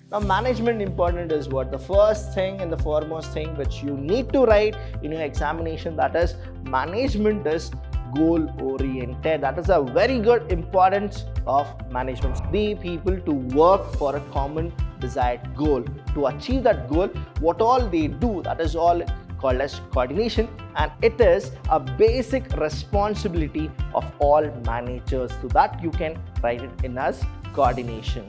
Now, management important is what? The first thing and the foremost thing which you need to write in your examination, that is management is goal oriented. That is a very good importance of management. The people to work for a common desired goal. To achieve that goal, what all they do, that is all called as coordination, and it is a basic responsibility of all managers. So that you can write it in as coordination.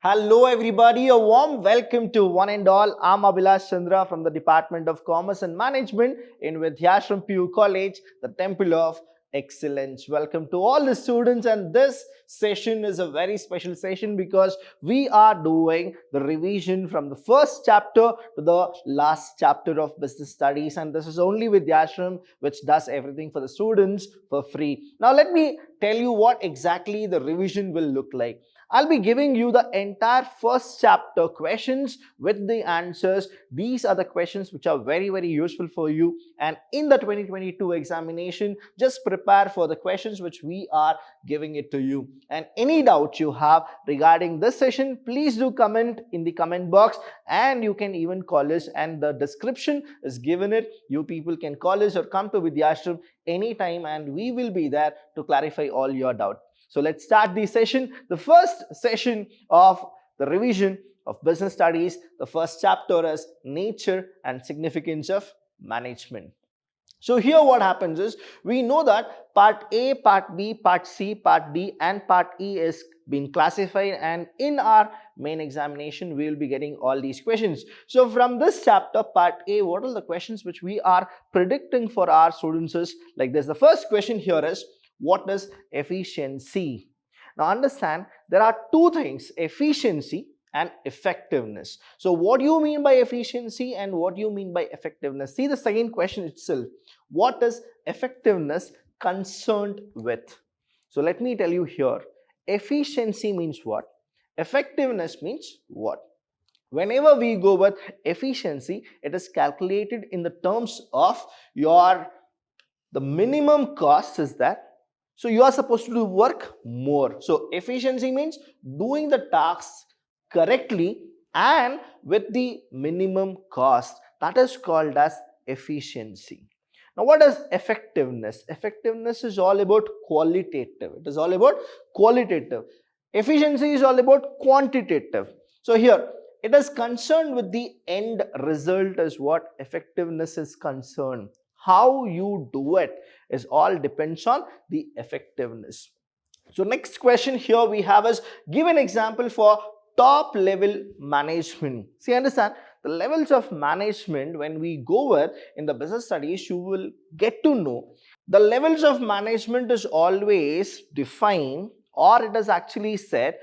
Hello everybody, a warm welcome to one and all. I'm Abhilash Chandra from the Department of Commerce and Management in Vidhyaashram PU College, the Temple of Excellence. Welcome to all the students, and this session is a very special session because we are doing the revision from the first chapter to the last chapter of business studies, and this is only Vidhyaashram which does everything for the students for free. Now let me tell you what exactly the revision will look like. I'll be giving you the entire first chapter questions with the answers. These are the questions which are very, very useful for you. And in the 2022 examination, just prepare for the questions which we are giving it to you. And any doubt you have regarding this session, please do comment in the comment box, and you can even call us, and the description is given it. You people can call us or come to Vidhyaashram anytime, and we will be there to clarify all your doubt. So let's start the session. The first session of the revision of business studies, the first chapter is nature and significance of management. So here what happens is, we know that part A, part B, part C, part D and part E is being classified, and in our main examination we will be getting all these questions. So from this chapter, part A, what are the questions which we are predicting for our students is like this. The first question here is, what is efficiency? Now understand, there are two things, efficiency and effectiveness. So what do you mean by efficiency and what do you mean by effectiveness? See the second question itself. What is effectiveness concerned with? So let me tell you here. Efficiency means what? Effectiveness means what? Whenever we go with efficiency, it is calculated in the terms of the minimum cost is that. So you are supposed to do work more. So efficiency means doing the tasks correctly and with the minimum cost. That is called as efficiency. Now what is effectiveness? Effectiveness is all about qualitative. It is all about qualitative. Efficiency is all about quantitative. So here it is concerned with the end result is what effectiveness is concerned. How you do it is all depends on the effectiveness. So next question here we have is, give an example for top level management. See, understand the levels of management when we go with in the business studies, you will get to know the levels of management is always defined, or it is actually said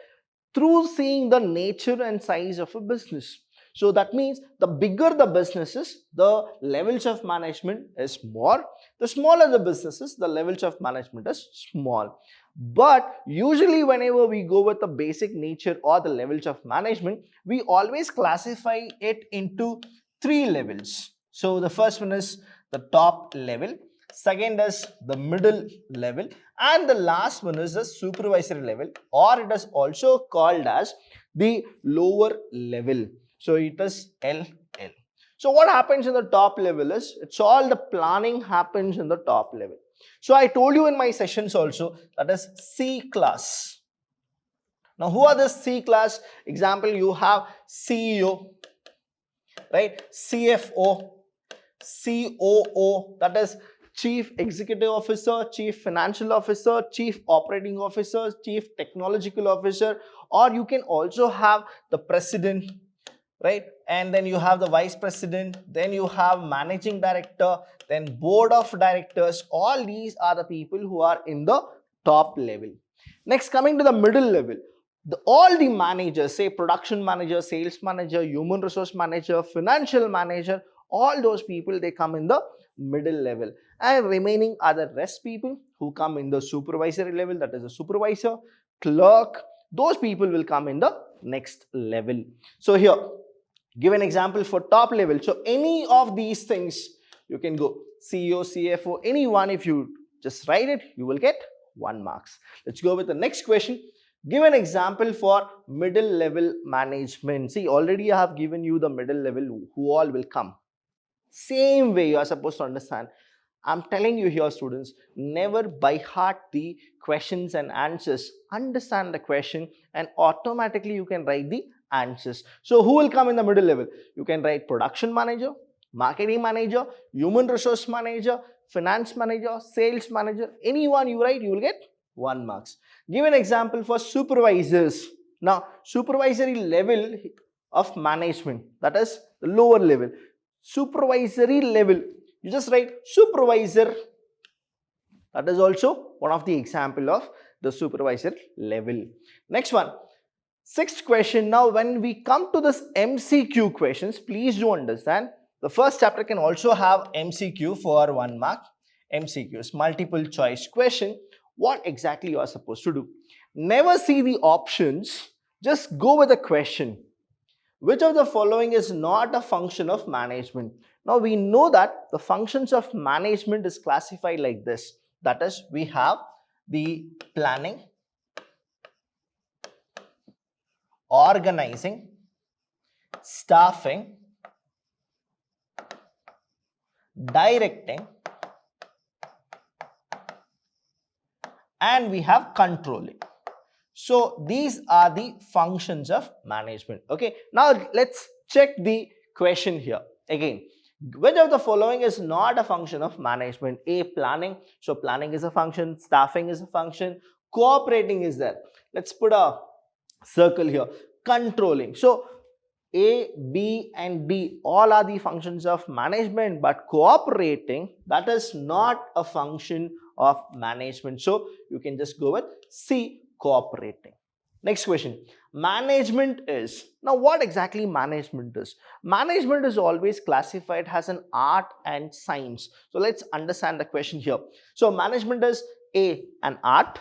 through seeing the nature and size of a business. So that means the bigger the businesses, the levels of management is more. The smaller the businesses, the levels of management is small. But usually whenever we go with the basic nature or the levels of management, we always classify it into three levels. So the first one is the top level, second is the middle level, and the last one is the supervisory level, or it is also called as the lower level. So it is LL. So what happens in the top level is, it's all the planning happens in the top level. So I told you in my sessions also, that is C class. Now who are the C class? Example, you have CEO, right? CFO, COO, that is Chief Executive Officer, Chief Financial Officer, Chief Operating Officer, Chief Technological Officer, or you can also have the President, right? And then you have the Vice President, then you have Managing Director, then Board of Directors. All these are the people who are in the top level. Next, coming to the middle level, all the managers, say production manager, sales manager, human resource manager, financial manager, all those people, they come in the middle level, and remaining are the rest people who come in the supervisory level, that is the supervisor, clerk, those people will come in the next level. So here, give an example for top level. So any of these things, you can go CEO, CFO, anyone if you Just write it, you will get 1 marks. Let's go with the next question. Give an example for middle level management. See, already I have given you the middle level, who all will come. Same way you are supposed to understand. I'm telling you here, students, never by heart the questions and answers. Understand the question and automatically you can write the answers. So who will come in the middle level? You can write production manager, marketing manager, human resource manager, finance manager, sales manager. Anyone you write, you will get 1 marks. Give an example for supervisors. Now, supervisory level of management, that is the lower level. Supervisory level, you just write supervisor. That is also one of the example of the supervisor level. Next one, sixth question. Now when we come to this MCQ questions, please do understand the first chapter can also have MCQ for 1 mark. MCQs, multiple choice question. What exactly you are supposed to do? Never see the options, just go with the question. Which of the following is not a function of management? Now we know that the functions of management is classified like this. That is, we have the planning, organizing, staffing, directing, and we have controlling. So these are the functions of management. Okay, now let's check the question here again. Which of the following is not a function of management? A, planning. So planning is a function, staffing is a function, cooperating is there. Let's put a circle here. Controlling. So A, B and D all are the functions of management, but cooperating, that is not a function of management. So you can just go with C, cooperating. Next question. Management is. Now what exactly management is? Management is always classified as an art and science. So let's understand the question here. So management is A, an art,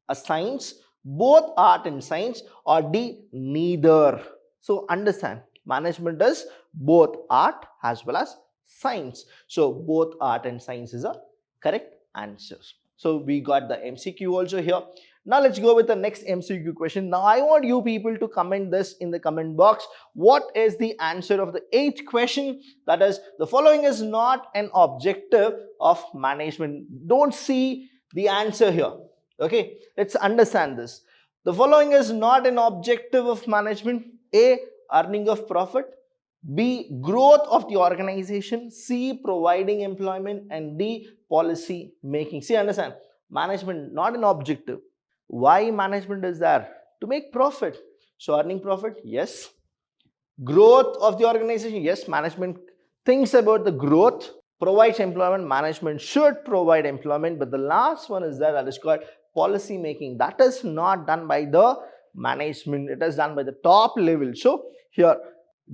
a science, both art and science, or D, neither. So understand, management is both art as well as science. So both art and science is a correct answer. So we got the MCQ also here. Now let's go with the next MCQ question. Now I want you people to comment this in the comment box. What is the answer of the 8th question? That is, the following is not an objective of management. Don't see the answer here. Okay, let's understand this. The following is not an objective of management. A, earning of profit. B, growth of the organization. C, providing employment. And D, policy making. See, understand, management not an objective. Why management is there? To make profit. So earning profit, yes. Growth of the organization, yes, management thinks about the growth. Provides employment, management should provide employment. But the last one is there, that is called policy making. That is not done by the management, it is done by the top level. So here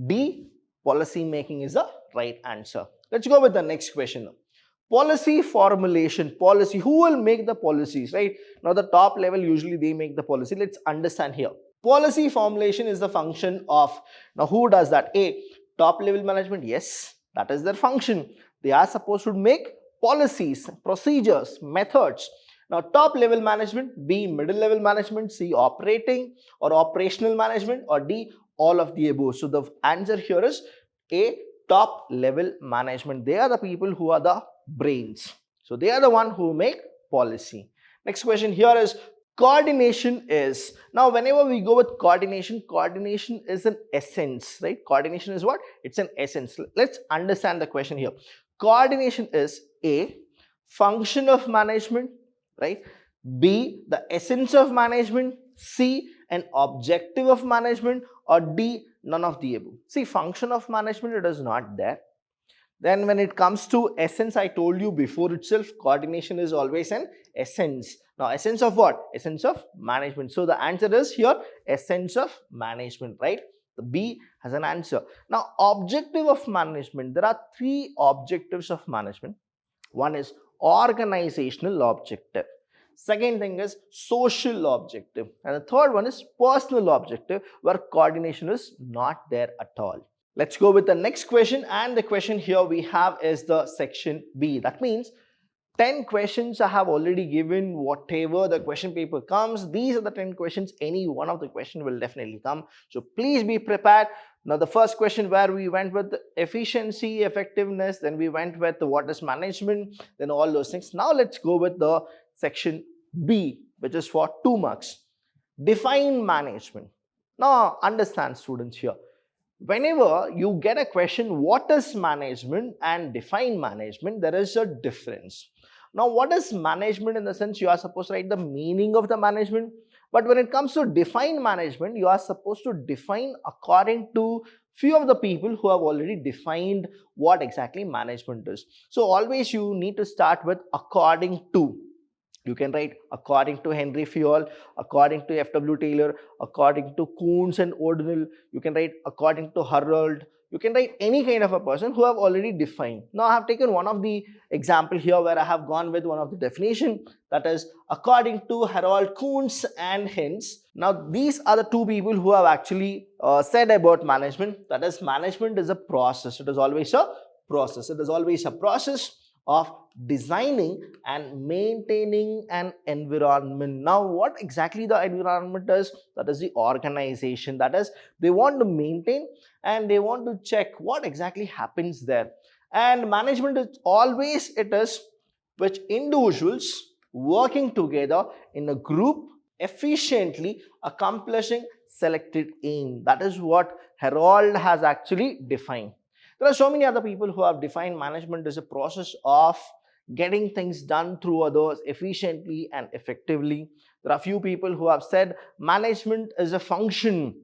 D, policy making, is the right answer. Let's go with the next question. Policy formulation. Policy, who will make the policies, right? Now the top level, usually they make the policy. Let's understand here. Policy formulation is the function of, now who does that? A, top level management, yes, that is their function. They are supposed to make policies, procedures, methods. Now top level management, B, middle level management, C, operating or operational management, or D, all of the above. So the answer here is A, top level management. They are the people who are the brains. So they are the one who make policy. Next question here is coordination is. Now whenever we go with coordination, coordination is an essence, right? Coordination is what? It's an essence. Let's understand the question here. Coordination is A, function of management, right? B, the essence of management. C, an objective of management, or D, none of the above. See, function of management, it is not there. Then when it comes to essence, I told you before itself, coordination is always an essence. Now essence of what? Essence of management. So the answer is here essence of management, right? The B has an answer. Now objective of management, there are 3 objectives of management. One is organizational objective. Second thing is social objective. And the third one is personal objective, where coordination is not there at all. Let's go with the next question, and the question here we have is the section B. That means 10 questions I have already given. Whatever the question paper comes, these are the 10 questions. Any one of the question will definitely come. So please be prepared. Now the first question where we went with efficiency, effectiveness, then we went with what is management, then all those things. Now let's go with the section B, which is for 2 marks. Define management. Now understand, students, here. Whenever you get a question, what is management and define management, there is a difference. Now, what is management? In the sense, you are supposed to write the meaning of the management. But when it comes to define management, you are supposed to define according to few of the people who have already defined what exactly management is. So always you need to start with according to. You can write according to Henry Fayol, according to F.W. Taylor, according to Coons and O'Donnell. You can write according to Harold. You can write any kind of a person who have already defined. Now I have taken one of the example here where I have gone with one of the definition, that is according to Harold Coons and Hens. Now these are the two people who have actually said about management, that is management is a process. It is always a process. It is always a process of designing and maintaining an environment. Now what exactly the environment is? That is the organization. That is, they want to maintain and they want to check what exactly happens there. And management is always, it is which individuals working together in a group efficiently accomplishing selected aim. That is what Harold has actually defined. There are so many other people who have defined management as a process of getting things done through others efficiently and effectively. There are few people who have said management is a function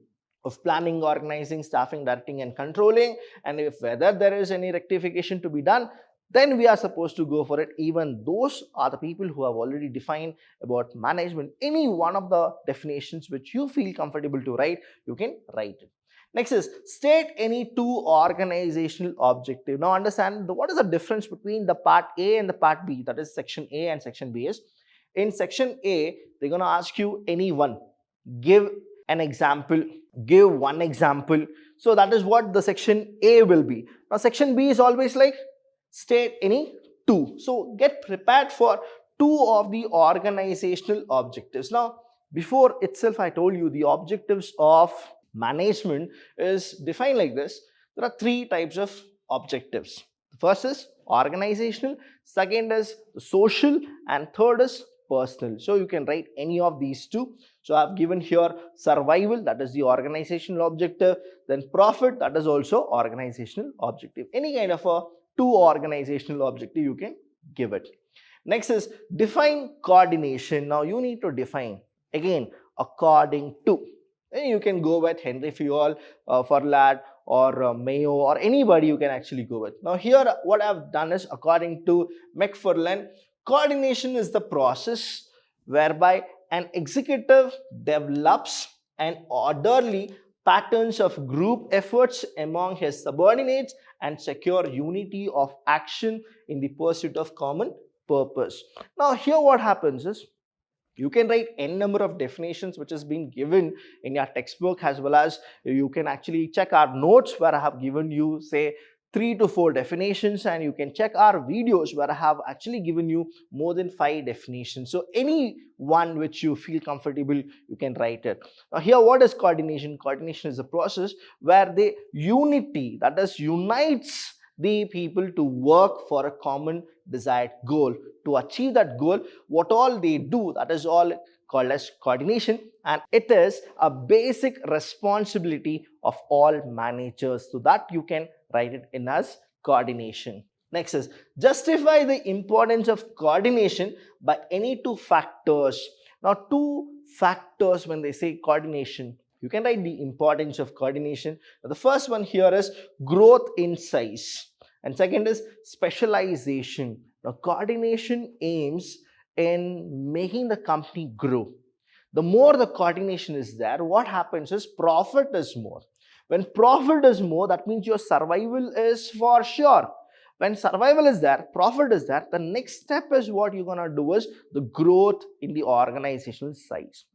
of planning, organizing, staffing, directing and controlling, and if whether there is any rectification to be done, then we are supposed to go for it. Even those are the people who have already defined about management. Any one of the definitions which you feel comfortable to write, you can write it. Next is state any two organizational objective. Now understand what is the difference between the part A and the part B, that is section A and section B is. In section A, they're going to ask you any one. Give an example, give one example. So that is what the section A will be. Now section B is always like state any two. So get prepared for two of the organizational objectives. Now before itself I told you the objectives of management is defined like this. There are three types of objectives. The first is organizational, second is social, and third is personal. So you can write any of these two. So I have given here survival, that is the organizational objective, then profit, that is also organizational objective. Any kind of a two organizational objective you can give it. Next is define coordination. Now you need to define again according to. You can go with Henry Fayol, Ferlat, or Mayo, or anybody you can actually go with. Now here what I've done is according to McFarlane, coordination is the process whereby an executive develops an orderly patterns of group efforts among his subordinates and secure unity of action in the pursuit of common purpose. Now here what happens is, you can write n number of definitions which has been given in your textbook, as well as you can actually check our notes where I have given you say 3 to 4 definitions, and you can check our videos where I have actually given you more than 5 definitions. So any one which you feel comfortable, you can write it. Now here what is coordination? Coordination is a process where the unity, that is unites the people to work for a common desired goal. To achieve that goal, what all they do, that is all called as coordination, and it is a basic responsibility of all managers. So that you can write it in as coordination. Next is justify the importance of coordination by any two factors. Now two factors when they say coordination, you can write the importance of coordination. Now, the first one here is growth in size, and second is specialization. Now coordination aims in making the company grow. The more the coordination is there, what happens is profit is more. When profit is more, that means your survival is for sure. When survival is there, profit is there, the next step is what you're going to do is the growth in the organizational size.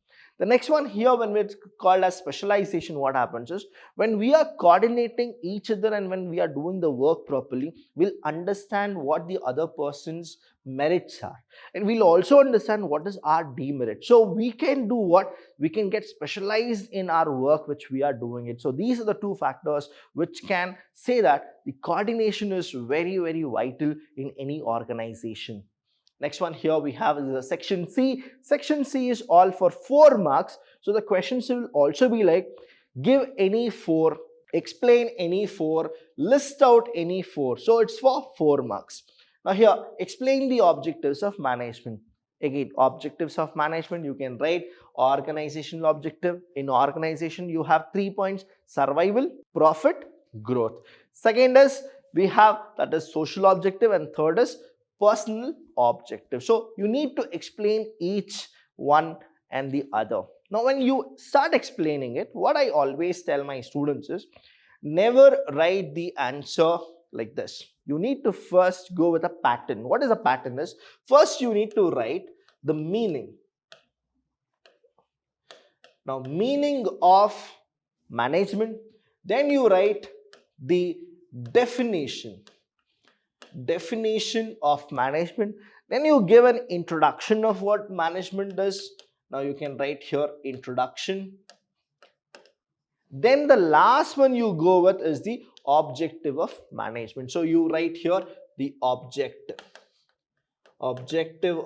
The next one here, when it's called as specialization, what happens is when we are coordinating each other and when we are doing the work properly, we'll understand what the other person's merits are, and we'll also understand what is our demerit. So we can do what? We can get specialized in our work which we are doing it. So these are the two factors which can say that the coordination is very, very vital in any organization. Next one here we have is the section C. Section C is all for 4 marks. So the questions will also be like, give any 4, explain any 4, list out any 4. So it's for 4 marks. Now here, explain the objectives of management. Again, objectives of management, you can write organizational objective. In organization, you have 3 points: survival, profit, growth. Second is we have, that is social objective, and third is personal objective. So you need to explain each one and the other. Now when you start explaining it, what I always tell my students is, never write the answer like this. You need to first go with a pattern. What is a pattern is, first you need to write the meaning. Now meaning of management, then you write the definition of management, then you give an introduction of what management is. Now you can write here introduction. Then the last one you go with is the objective of management. So you write here the objective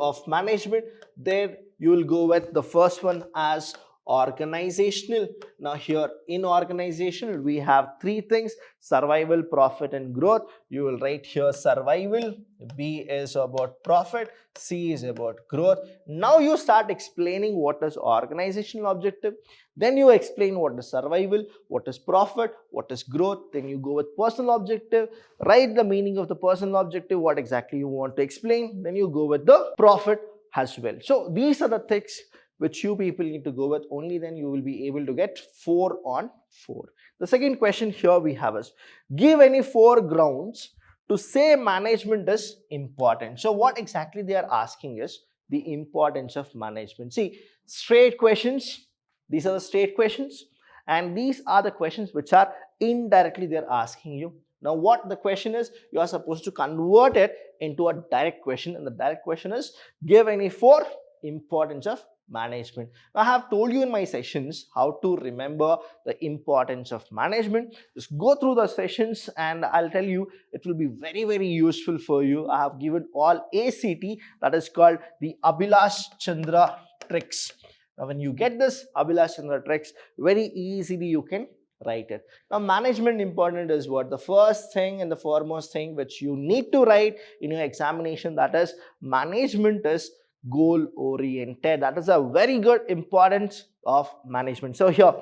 of management. There you will go with the first one as organizational. Now here in organizational we have 3 things: survival, profit, and growth. You will write here survival, B is about profit, C is about growth. Now you start explaining what is organizational objective, then you explain what is survival, what is profit, what is growth. Then you go with personal objective, write the meaning of the personal objective, what exactly you want to explain, then you go with the profit as well. So these are the things which you people need to go with. Only then you will be able to get 4 on 4. The second question here we have is, give any 4 grounds to say management is important. So what exactly they are asking is the importance of management. See, straight questions, these are the straight questions, and these are the questions which are indirectly they are asking you. Now what the question is, you are supposed to convert it into a direct question, and the direct question is, give any 4 importance of management. Now, I have told you in my sessions how to remember the importance of management. Just go through the sessions and I'll tell you it will be very, very useful for you. I have given all ACT, that is called the Abhilash Chandra tricks. Now when you get this Abhilash Chandra tricks, very easily you can write it. Now management important is what? The first thing and the foremost thing which you need to write in your examination, that is management is goal oriented. That is a very good importance of management. So here,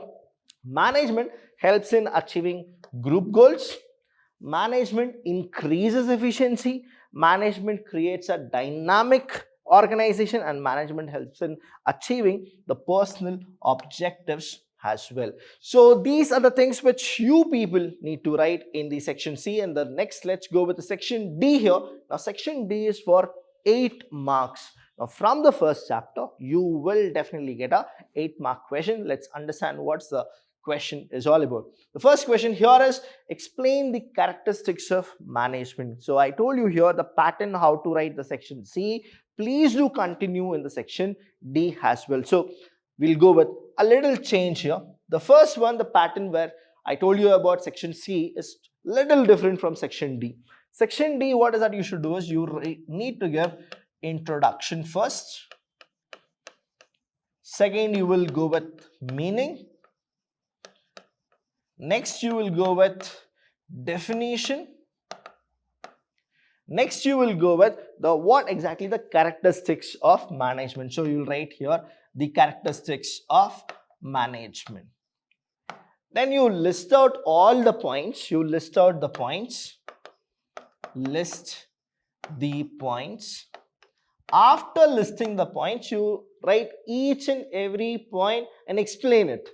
management helps in achieving group goals, management increases efficiency, management creates a dynamic organization, and management helps in achieving the personal objectives as well. So these are the things which you people need to write in the section C. And the next, let's go with the section D here. Now section D is for 8 marks. Now from the first chapter, you will definitely get a 8-mark question. Let's understand what's the question is all about. The first question here is, explain the characteristics of management. So I told you here the pattern how to write the section C. Please do continue in the section D as well. So we'll go with a little change here. The first one, the pattern where I told you about section C, is little different from section D. Section D, what is that you should do is you need to give introduction first. Second, you will go with meaning. Next, you will go with definition. Next, you will go with the what exactly the characteristics of management. So you will write here the characteristics of management. Then you list out all the points. You list out the points. List the points. After listing the points, you write each and every point and explain it.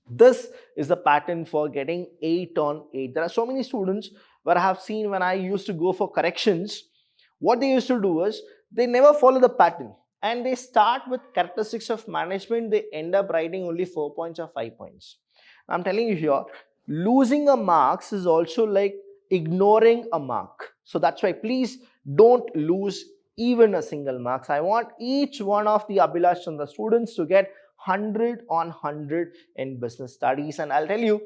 This is the pattern for getting 8 on 8. There are so many students where I have seen when I used to go for corrections, what they used to do is they never follow the pattern. and they start with characteristics of management, they end up writing only 4 points or 5 points. I'm telling you here, losing a marks is also like ignoring a mark. So that's why please don't lose even a single marks. I want each one of the Abhilash Chandra students to get 100 on 100 in business studies. And I'll tell you,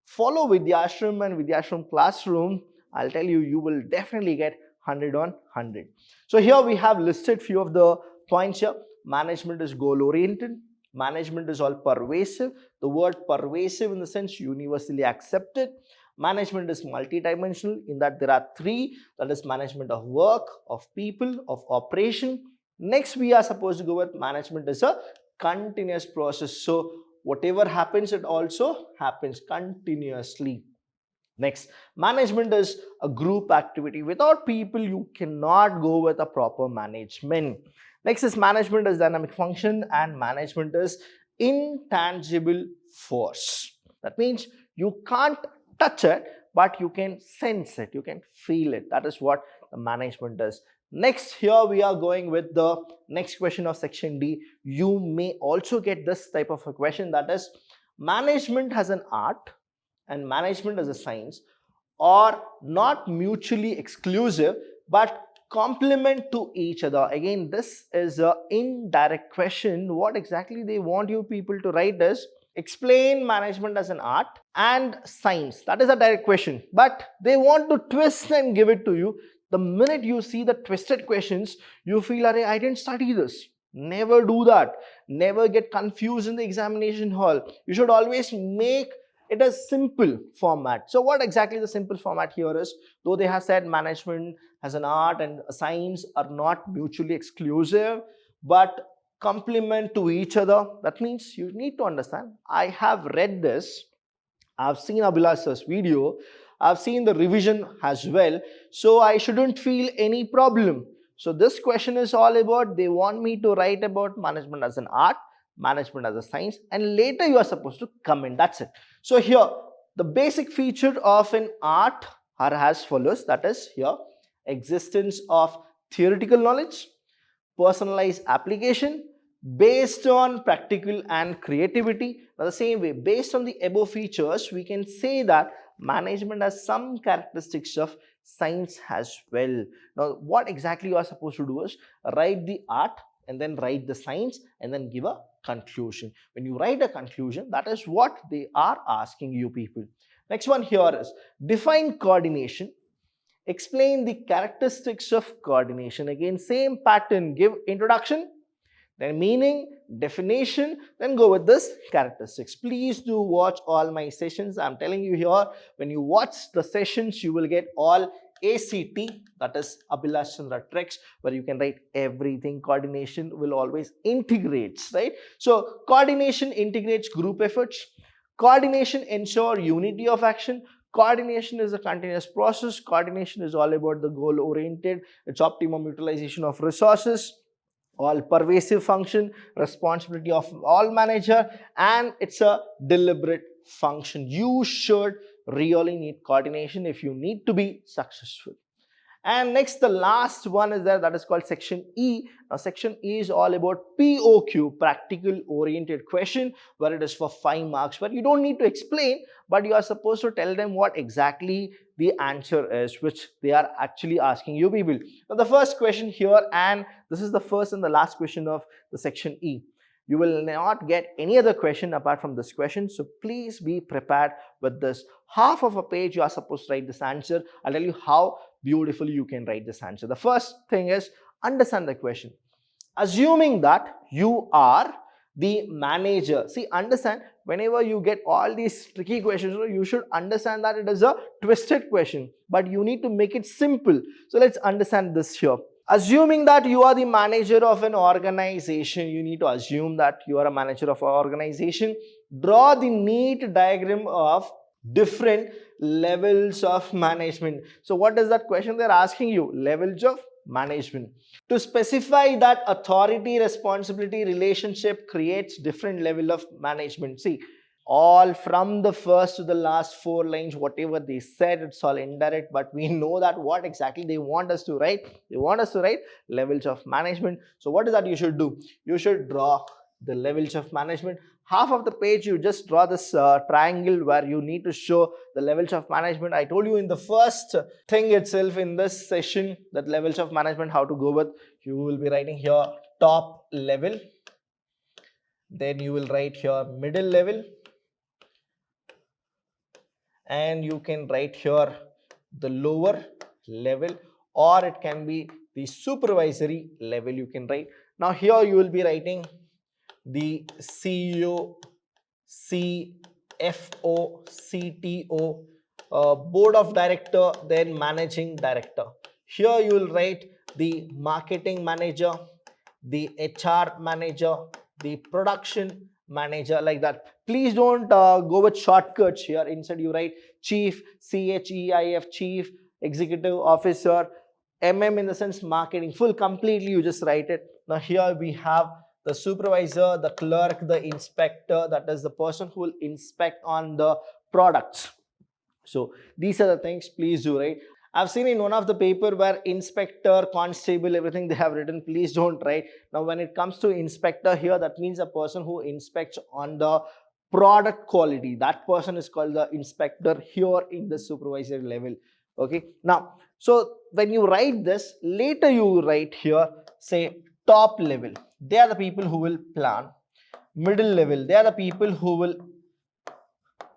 follow Vidhyaashram and Vidhyaashram classroom. I'll tell you, you will definitely get 100 on 100. So here we have listed few of the points here. Management is goal oriented. Management is all pervasive. The word pervasive in the sense universally accepted. Management is multidimensional in that there are three, that is management of work, of people, of operation. Next we are supposed to go with management is a continuous process. So whatever happens, it also happens continuously. Next, management is a group activity. Without people, you cannot go with a proper management. Next is management is dynamic function, and management is intangible force. That means you can't touch it, but you can sense it, you can feel it. That is what the management is. Next, here we are going with the next question of section D. You may also get this type of a question, that is management has an art and management as a science are not mutually exclusive but complement to each other. Again, this is an indirect question. What exactly they want you people to write is explain management as an art and science. That is a direct question, but they want to twist and give it to you. The minute you see the twisted questions, you feel, I didn't study this. Never do that. Never get confused in the examination hall. You should always make it a simple format. So what exactly the simple format here is, though they have said management as an art and a science are not mutually exclusive but complement to each other. That means you need to understand, I have read this, I've seen Abhilash's video, I've seen the revision as well, so I shouldn't feel any problem. So this question is all about, they want me to write about management as an art, management as a science, and later you are supposed to comment. That's it. So here the basic feature of an art are as follows, that is here existence of theoretical knowledge, personalized application based on practical and creativity. Now the same way, based on the above features, we can say that management has some characteristics of science as well. Now what exactly you are supposed to do is write the art and then write the science and then give a conclusion. When you write a conclusion, that is what they are asking you people. Next one here is define coordination. Explain the characteristics of coordination. Again, same pattern. Give introduction, then meaning, definition, then go with this characteristics. Please do watch all my sessions. I'm telling you here, when you watch the sessions, you will get all ACT, that is Abhilash Chandra tricks, where you can write everything. Coordination will always integrates, right? So coordination integrates group efforts. Coordination ensure unity of action. Coordination is a continuous process. Coordination is all about the goal oriented. It's optimum utilization of resources, all pervasive function, responsibility of all manager, and it's a deliberate function. You should really need coordination if you need to be successful. And next, the last one is there, that is called section E. Now section E is all about POQ, practical oriented question, where it is for 5 marks, where you don't need to explain, but you are supposed to tell them what exactly the answer is, which they are actually asking you people. Now the first question here, and this is the first and the last question of the section E. You will not get any other question apart from this question. So please be prepared with this. Half of a page you are supposed to write this answer. I'll tell you how beautifully you can write this answer. The first thing is understand the question. Assuming that you are the manager. See, understand, whenever you get all these tricky questions, you should understand that it is a twisted question, but you need to make it simple. So let's understand this here. Assuming that you are the manager of an organization, you need to assume that you are a manager of an organization. Draw the neat diagram of different levels of management. So what is that question they're asking you? Levels of management. To specify that authority responsibility relationship creates different level of management. See, All from the first to the last 4 lines, whatever they said, it's all indirect, but we know that what exactly they want us to write. They want us to write levels of management. So what is that you should do? You should draw the levels of management. Half of the page you just draw this triangle where you need to show the levels of management. I told you in the first thing itself in this session that levels of management, how to go with. You will be writing here top level, then you will write here middle level, and you can write here the lower level, or it can be the supervisory level you can write. Now here you will be writing the CEO, CFO, CTO, board of director, then managing director. Here you will write the marketing manager, the HR manager, the production manager, like that. Please don't go with shortcuts here. Instead you write chief, CHEIF, chief executive officer, MM in the sense marketing, full completely you just write it. Now here we have the supervisor, the clerk, the inspector, that is the person who will inspect on the products. So these are the things, please do write. I've seen in one of the paper where inspector, constable, everything they have written, please don't write. Now when it comes to inspector here, that means a person who inspects on the product quality. That person is called the inspector here in the supervisory level. Okay. Now, so when you write this, later you write here, say top level. They are the people who will plan. Middle level, they are the people who will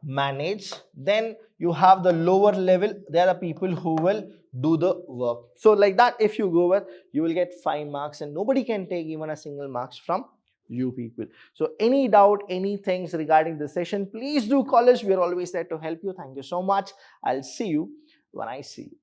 manage. Then you have the lower level, they are the people who will do the work. So like that, if you go with, you will get 5 marks, and nobody can take even a single marks from you people. So any doubt, any things regarding the session, please do call us. We are always there to help you. Thank you so much. I'll see you when I see you.